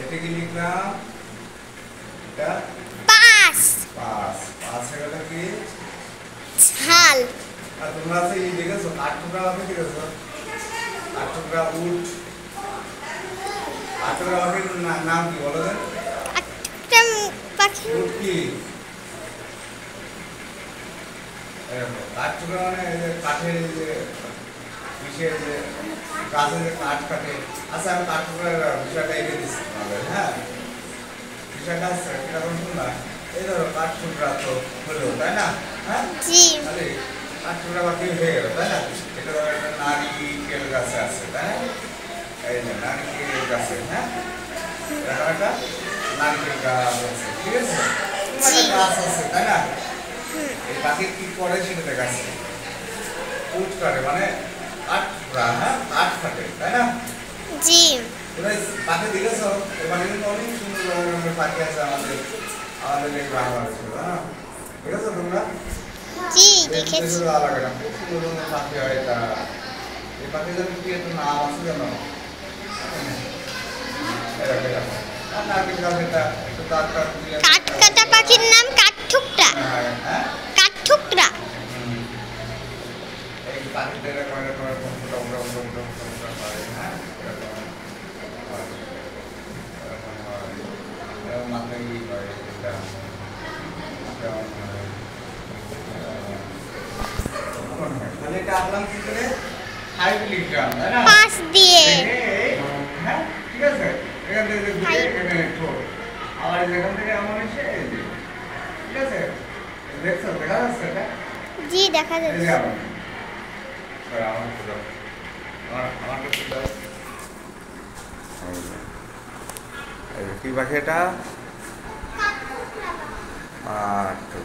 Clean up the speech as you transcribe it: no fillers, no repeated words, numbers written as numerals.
এটা কি লিখলাম? এটা পাঁচ। পাঁচ। পাঁচ গেলে কি? ছাল। আর তোমরা আছে এই দেখেছো কাঠঠোকরা পাখি দেখেছো? কাঠঠোকরা উট। কাঠঠোকরা পাখির নাম কি বলো তো? একটা পাখি। উট কি? কাঠঠোকরা মানে এই যে কাঠের এই যে কিসের যে গাছের যে কাঠ কাটে। আচ্ছা আমি কাঠঠোকরার বিষয়টা এঁকে দিচ্ছি তোমাদের, হ্যাঁ? বিষয়টা আছে কিরকম শুনবা? এই ধরো কাঠঠোকরা তো হলো, তাই না? হ্যাঁ? জি। তাহলে কাঠঠোকরা পাখি হয়ে গেল, তাই না? এটা ধরো একটা নারিকেল গাছে আছে, তাই না? এই যে নারিকেল গাছে, হ্যাঁ? এটা একটা নারকেল গাছ আছে, ঠিক আছে? একটা গাছ আছে, তাই না? এই পাখি কি করে সেটা দেখাচ্ছে। উট কাটে মানে কাঠঠোকরা, হ্যাঁ? কাঠ কাটে, তাই না? জি। তোমরা পাখি দেখেছো? এই পাখি কিন্তু অনেক সুন্দর রকমের পাখি আছে আমাদের আমাদের এই বাংলাদেশে, হ্যাঁ? দেখেছো তোমরা? জি দেখেছি। আলাদা না, খুব সুন্দর রকমের পাখি হয় এটা। এই পাখিদের কি একটা নাম আছে জানো? নারকেল গাছ এটা একটু দাঁত কাট দিয়ে কাঠকাটা পাখির নাম কাঠঠোকরা। হ্যাঁ কাঠঠোকরা। এই পাখিদের এরকম এরকম এরকম মোটা মোটা মোটা মোটা মোটা মোটা হয়, হ্যাঁ? এরকম হয়, এরকম হয়, এরকম মাথায় ই হয়, এটা যেমন হয়, এমন হয়। তাহলে এটা আঁকলাম কি করে? 5 লিখলাম, তাই না? পাঁচ দিয়ে। হ্যাঁ ঠিক আছে, এখান থেকে ঘুরে এখানে ঠোঁট, আবার এখান থেকে এমন এসে এই যে, ঠিক আছে? দেখছো দেখা যাচ্ছে এটা? জি দেখা এই যে যাচ্ছে। আমার আমার তো দাও, আমার কাছে দাও। এই যে কি পাখি এটা? আচ্ছা